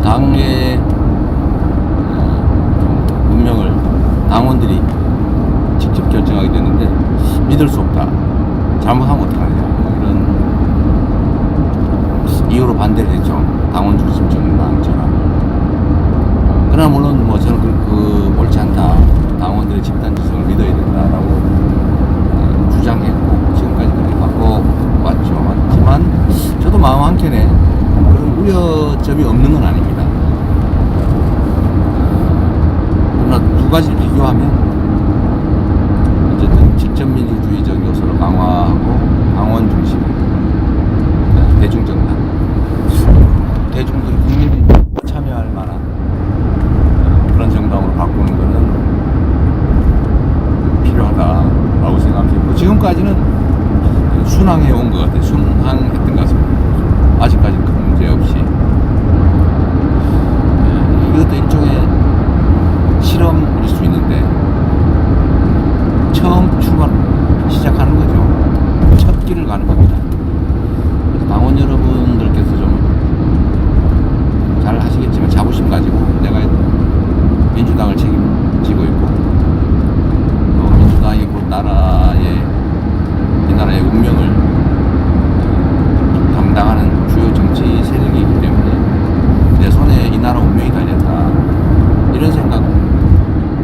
당의 운명을 당원들이 직접 결정하게 되는데 믿을 수 없다. 잘못하면 어떡하냐. 이런 이유로 반대를 했죠. 당원 중심 정당처럼. 그러나 물론 뭐 저는 옳지 않다. 당원들의 집단 지성을 믿어야 된다라고 주장했고 지금까지 그렇게 바꿔왔죠. 하지만 저도 마음 한켠에 그런 우려점이 없는 건 아닙니다. 그러나 두 가지를 비교하면 어쨌든 직접민주주의적 요소를 강화하고 당원 중심 대중정당, 대중들이 국민들이 참여할 만한 그런 정당으로 바꾸는 것은 필요하다라고 생각했고 지금까지는 순항해 온 것 같아요. 순항했던 것 같습니다. 아직까지는 큰 문제 없이. 이것도 일종의 실험일 수 있는데 처음 시작하는 거죠. 첫 길을 가는 겁니다. 당원 여러분들께서 좀 잘 하시겠지만 자부심 가지고 내가 민주당을 책임지고 있고 또 민주당이 곧 이 나라의 운명을 담당하는 주요 정치 세력이기 때문에 내 손에 이 나라 운명이 달렸다 이런 생각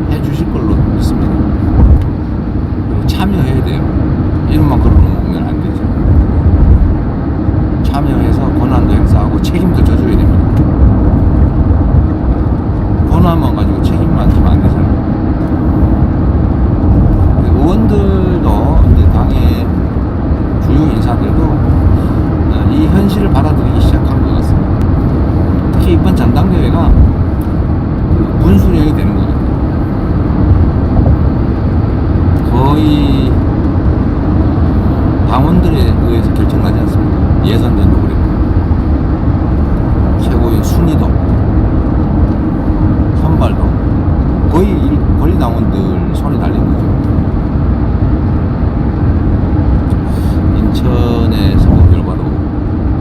해주실 걸로 믿습니다. 그리고 참여해야 돼요. 이름만 걸어놓으면 안 되죠. 참여해서 권한도 행사하고 책임도 져줘야 됩니다. 권한만 가지고 책임만 지면 안 되잖아요. 의원들도 이제 당의 주요 인사들도 이 현실을 받아들이기 시작한 것 같습니다. 특히 이번 전당대회가 분수령이 되는 것 같아요. 거의 당원들에 의해서 결정나지 않습니다. 예선전도 그랬고 최고의 순위도 선발도 거의 권리당원들 손에 달린 거죠. 인천의 선거 결과도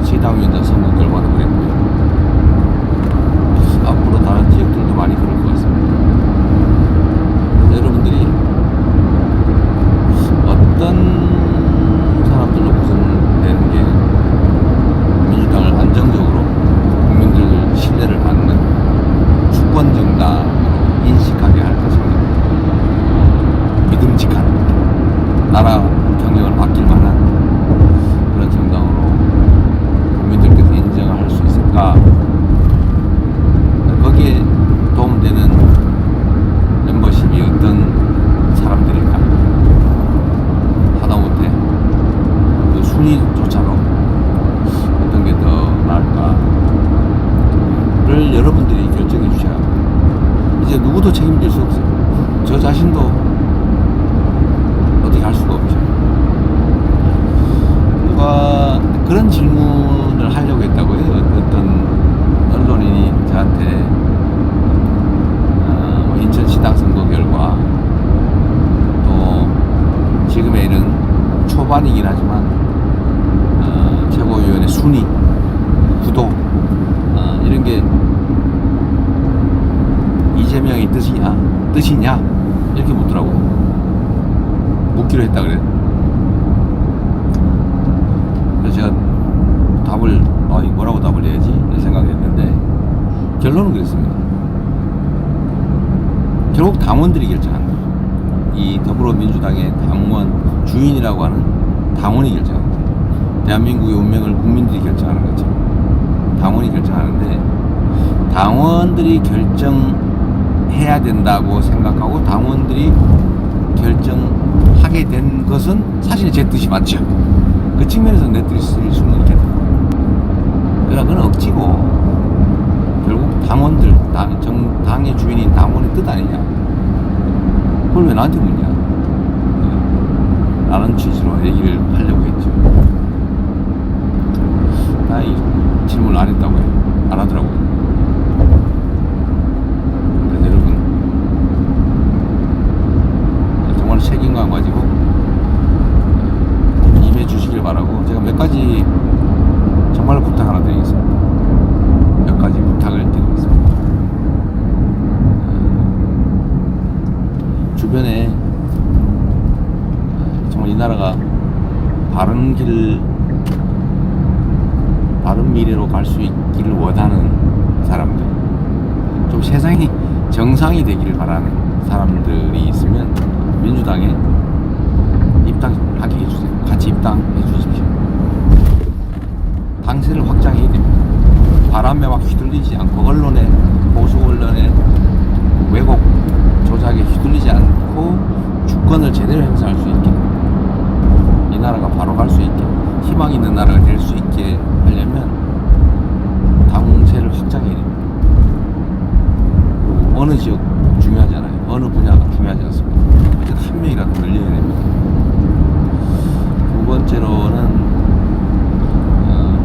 시당위원장 선거 결과도 그랬고요. 앞으로 다른 지역들도 많이 그럴 것 같습니다. 그래서 여러분들이 어떤 사람들로 구성되는 게 민주당을 안정적으로 국민들 신뢰를 받는 주권정당으로 인식하게 할 것인가, 믿음직한 나라 경영을 맡길 만한 그런 정당으로 국민들께서 인정을 할 수 있을까. 거기에 도움되는 멤버십이 어떤 사람들일까. 하다못해 그 순위조차도 어떤 게 더 나을까를 여러분들이 결정해 주셔야 합니다. 이제 누구도 책임질 수 없어요. 저 자신도 어떻게 할 수가 없죠. 누가 그런 질문을 하려고 했다고 해요. 어떤 언론인이 저한테 인천시당 선거 결과 또 지금의 일은 초반이긴 하지만 최고위원회 순위, 구도 이런 게 이재명의 뜻이냐 이렇게 묻더라고요. 묻기로 했다 그래. 그래서 제가 답을 뭐라고 답을 해야지 이런 생각했는데 결론은 그랬습니다. 결국 당원들이 결정한다. 이 더불어민주당의 당원 주인이라고 하는 당원이 결정한다. 대한민국의 운명을 국민들이 결정하는 거죠. 당원이 결정하는데 당원들이 결정해야 된다고 생각하고 당원들이 결정하게 된 것은 사실 제 뜻이 맞죠. 그 측면에서 내 뜻일 수는 있겠다. 그러나 그건 억지고 결국 당원들, 당의 주인인 당원의 뜻 아니냐. 그걸 왜 나한테 묻냐. 라는 취지로 얘기를 하려고 했죠. 이 질문을 안 했다고 해요. 안 하더라고요. 그래서 여러분 정말 책임감 가지고 임해 주시길 바라고 제가 몇 가지 정말 부탁 하나 드리겠습니다. 몇 가지 부탁을 드리겠습니다. 갈 수 있기를 원하는 사람들, 좀 세상이 정상이 되기를 바라는 사람들이 있으면 민주당에 입당하게 해주세요. 같이 입당해 주십시오. 당세를 확장해야 됩니다. 바람에 막 휘둘리지 않고, 언론에, 보수 언론에 왜곡 조작에 휘둘리지 않고 주권을 제대로 행사할 수 있게, 이 나라가 바로 갈 수 있게, 희망 있는 나라가 될 수 있게 하려면 당세를 확장해야 됩니다. 그리고 어느 지역 중요하잖아요. 어느 분야가 중요하지 않습니다. 어쨌든 한 명이라도 늘려야 됩니다. 두 번째로는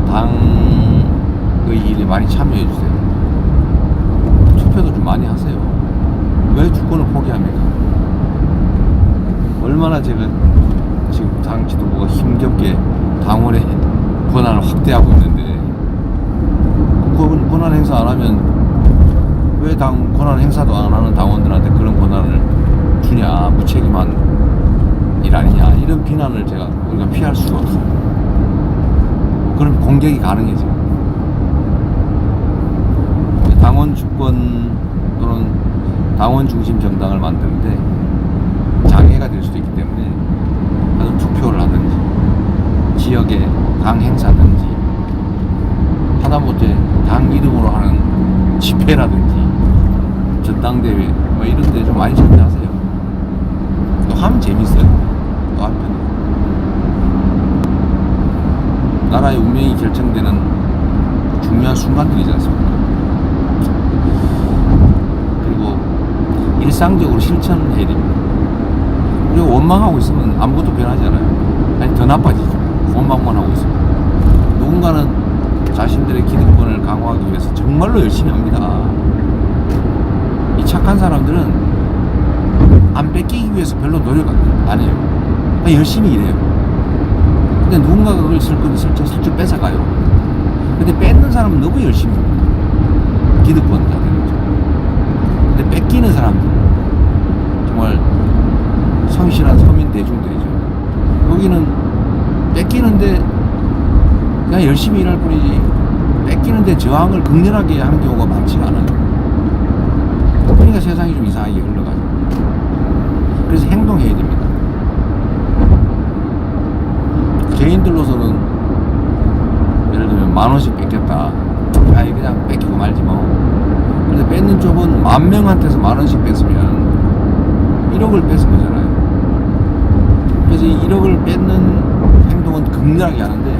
당의 일에 많이 참여해 주세요. 투표도 좀 많이 하세요. 왜 주권을 포기합니까? 얼마나 제가 지금 당 지도부가 힘겹게 당원의 권한을 확대하고 있는데, 그 권한 행사 안 하면 왜 당 권한 행사도 안 하는 당원들한테 그런 권한을 주냐, 무책임한 일 아니냐, 이런 비난을 우리가 피할 수가 없어요. 그럼 공격이 가능해져. 당원 주권 또는 당원 중심 정당을 만드는데 장애가 될 수도 있기 때문에 아주 투표를 하든지, 지역의 당 행사든지, 하다못해 당 이름으로 하는 집회라든지, 전당대회 뭐 이런 데 좀 많이 참여하세요. 또 하면 재밌어요. 또 한편으로 나라의 운명이 결정되는 중요한 순간들이지 않습니까? 그리고 일상적으로 실천해야 됩니다. 우리가 원망하고 있으면 아무것도 변하지 않아요. 아니, 더 나빠지죠. 원망만 하고 있으면. 누군가는 자신들의 기득권을 강화하기 위해서 정말로 열심히 합니다. 이 착한 사람들은 안 뺏기기 위해서 별로 노력 안 해요. 그냥 열심히 일해요. 근데 누군가가 그걸 슬쩍 뺏어가요. 근데 뺏는 사람은 너무 열심히 해요. 기득권 다 되는 죠. 근데 뺏기는 사람들, 정말 성실한 서민 대중들이죠. 여기는 뺏기는데 그냥 열심히 일할 뿐이지, 뺏기는데 저항을 극렬하게 하는 경우가 많지가 않아요. 그러니까 세상이 좀 이상하게 흘러가죠. 그래서 행동해야 됩니다. 개인들로서는 예를 들면 10,000원씩 뺏겼다. 아이, 그냥 뺏기고 말지 뭐. 근데 뺏는 쪽은 10,000명한테서 10,000원씩 뺏으면 1억을 뺏은 거잖아요. 그래서 이 1억을 뺏는 행동은 극렬하게 하는데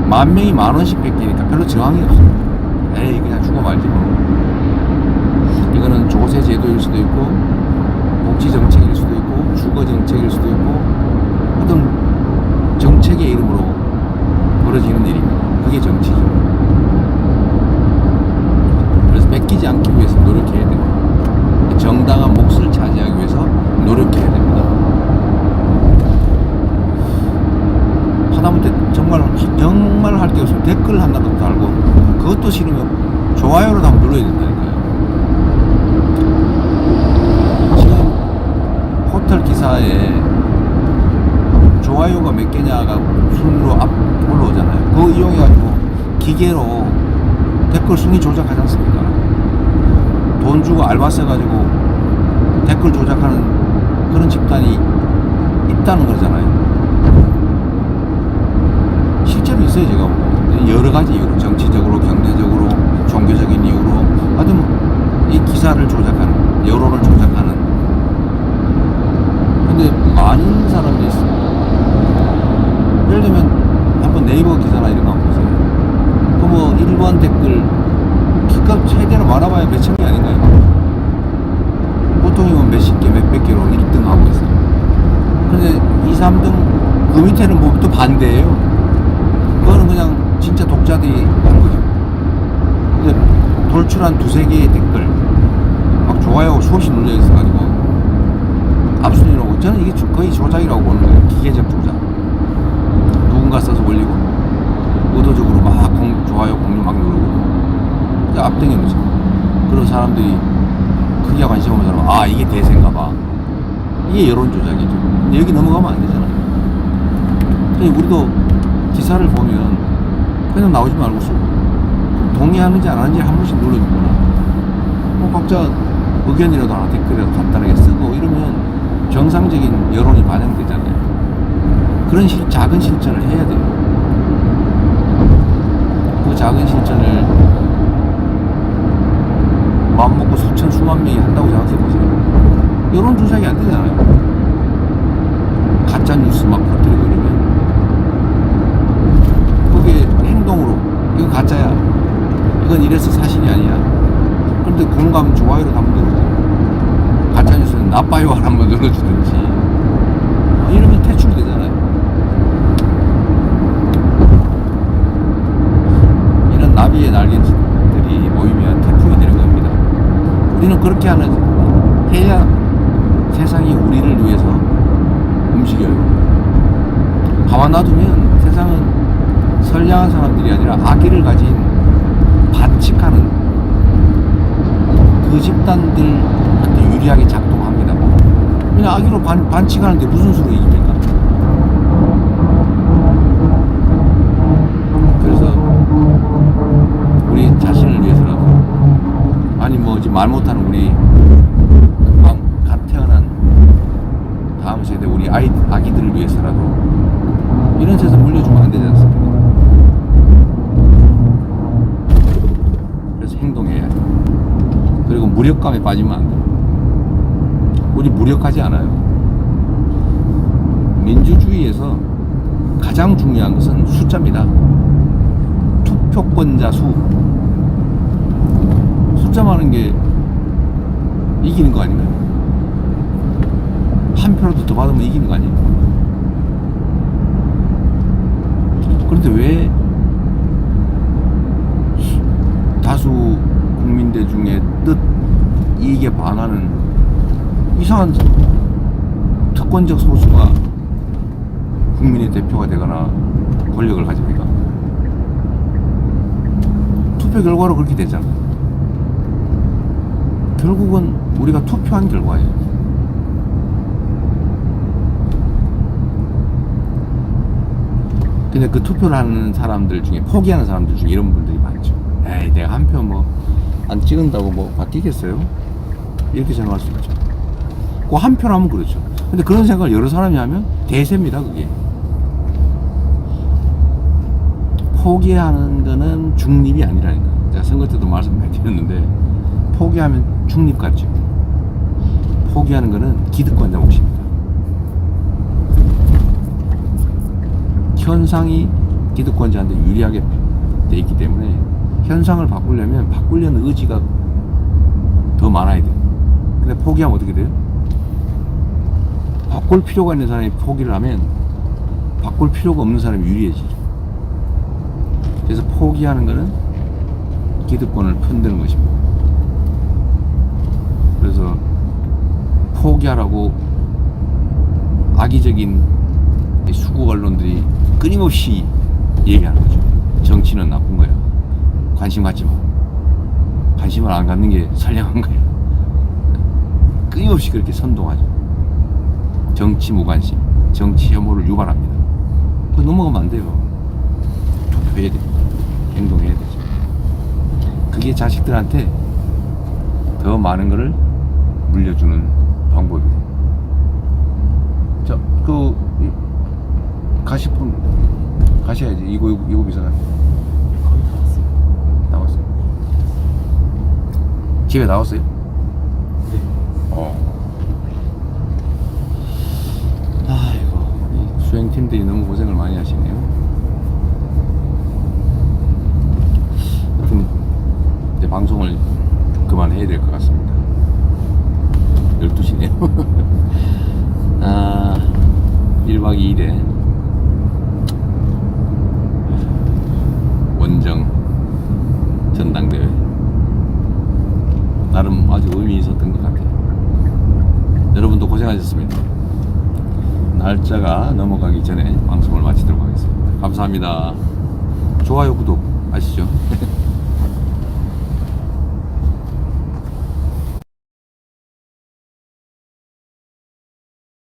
10,000명이 10,000원씩 뺏기니까 별로 저항이 없어요. 에이, 그냥 죽어 말지 뭐. 이거는 조세 제도일 수도 있고, 복지 정책일 수도 있고, 주거 정책일 수도 있고, 어떤 정책의 이름으로 벌어지는 일입니다. 그게 정치죠. 그래서 뺏기지 않기 위해서 노력해야 돼요. 정당한 몫을 차지하기 위해서 노력해야 됩니다. 하다못해 정말 할 게 없으면 댓글 하나라도 달고, 그것도 싫으면 좋아요를 한번 눌러야 된다니까요. 지금 호텔 기사에 좋아요가 몇 개냐가 순위로 앞 올라오잖아요. 그거 이용해가지고 기계로 댓글 순위 조작하지 않습니까? 돈 주고 알바 써가지고 댓글 조작하는 그런 집단이 있다는 거잖아요. 실제로 있어요. 제가 보고 여러 가지 이유로, 정치적으로, 경제적으로, 종교적인 이유로, 하여튼 이 기사를 조작하는, 여론을 조작하는. 근데 많은 사람들이 있습니다. 예를 들면 한번 네이버 기사나 이런 거 한번 보세요. 그 뭐 1번 댓글 기껏 최대로 말아봐야 몇천 개 아닌가요? 보통이면 몇십 개, 몇백 개로 1등 하고 있어요. 근데 2, 3등 그 밑에는 뭐 또 반대예요. 그거는 그냥 진짜 독자들이 한 거죠. 근데 돌출한 두세 개의 댓글 막 좋아요 수없이 눌려 있어가지고 앞순위라고, 저는 이게 거의 조작이라고 보는 거예요. 기계적 조작. 누군가 써서 올리고 의도적으로 막 좋아요 공유 막 누르고 앞등에 놓죠. 그런 사람들이 크게 관심 없는 사람은 아, 이게 대세인가 봐. 이게 여론 조작이죠. 근데 여기 넘어가면 안 되잖아요. 그러니까 우리도 기사를 보면 그냥 나오지 말고 동의하는지 안 하는지 한 번씩 눌러주거나, 뭐 각자 의견이라도 하나 댓글이라도 간단하게 쓰고 이러면 정상적인 여론이 반영되잖아요. 그런 작은 실천을 해야 돼요. 그 작은 실천을 마음먹고 수천 수만 명이 한다고 생각해보세요. 여론 조작이 안 되잖아요. 가짜 뉴스 막 퍼뜨리고 이러면 그게 행동으로 이거 가짜야, 이건 이래서 사실이 아니야. 그런데 공감 좋아요를 한번 누르고 가짜 뉴스는 나빠요 한번 눌러주든지 이러면 퇴출되잖아요. 이런 나비의 날개들이 모이면 태풍이 되는 겁니다. 우리는 그렇게 해야 세상이 우리를 위해서 움직여요. 가만 놔두면 세상은 선량한 사람들이 아니라 악의를 가진 반칙하는 그 집단들한테 유리하게 작동합니다. 그냥 악의로 반칙하는데 무슨 수로 이깁니까? 그래서 우리 자신을 위해서라도, 아니 뭐 지금 말 못하는 우리 금방 갓 태어난 다음 세대 우리 아기들을 위해서라도 이런 세상 물려주면 안 되지 않습니까? 그래서 행동해야 돼. 그리고 무력감에 빠지면 안 돼. 우리 무력하지 않아요. 민주주의에서 가장 중요한 것은 숫자입니다. 투표권자 수. 숫자 많은 게 이기는 거 아닌가요? 한 표라도 더 받으면 이기는 거 아니에요? 그런데 왜 다수 국민대 중에 뜻 이익에 반하는 이상한 특권적 소수가 국민의 대표가 되거나 권력을 가집니까? 투표 결과로 그렇게 되잖아요. 결국은 우리가 투표한 결과예요. 근데 그 투표를 하는 사람들 중에, 포기하는 사람들 중에 이런 분들이 많죠. 에이, 내가 한 표 뭐 안 찍은다고 뭐 바뀌겠어요? 이렇게 생각할 수 있죠. 그 한 표라면 그렇죠. 근데 그런 생각을 여러 사람이 하면 대세입니다, 그게. 포기하는 거는 중립이 아니라니까. 제가 선거 때도 말씀 많이 드렸는데, 포기하면 중립 같죠. 포기하는 거는 기득권자 몫입니다. 현상이 기득권자한테 유리하게 돼 있기 때문에 현상을 바꾸려면 바꾸려는 의지가 더 많아야 돼요. 근데 포기하면 어떻게 돼요? 바꿀 필요가 있는 사람이 포기를 하면 바꿀 필요가 없는 사람이 유리해지죠. 그래서 포기하는 거는 기득권을 편드는 것입니다. 그래서 포기하라고 악의적인 수구 언론들이 끊임없이 얘기하는 거죠. 정치는 나쁜 거야. 관심 갖지 마. 관심을 안 갖는 게 선량한 거야. 끊임없이 그렇게 선동하죠. 정치 무관심, 정치 혐오를 유발합니다. 그거 넘어가면 안 돼요. 투표해야 됩니다. 행동해야 되죠. 그게 자식들한테 더 많은 거를 물려주는 방법이에요. 자, 가시품 가셔야지. 이거 비싸네. 거의 다 왔어요. 나왔어요. 집에 나왔어요? 네. 아이고, 이 수행팀들이 너무 고생을 많이 하시네요. 하여튼 이제 방송을 그만해야 될 것 같습니다. 12시네요. 1박 2일에 원정 전당대회, 나름 아주 의미 있었던 것 같아요. 여러분도 고생하셨습니다. 날짜가 넘어가기 전에 방송을 마치도록 하겠습니다. 감사합니다. 좋아요, 구독 아시죠?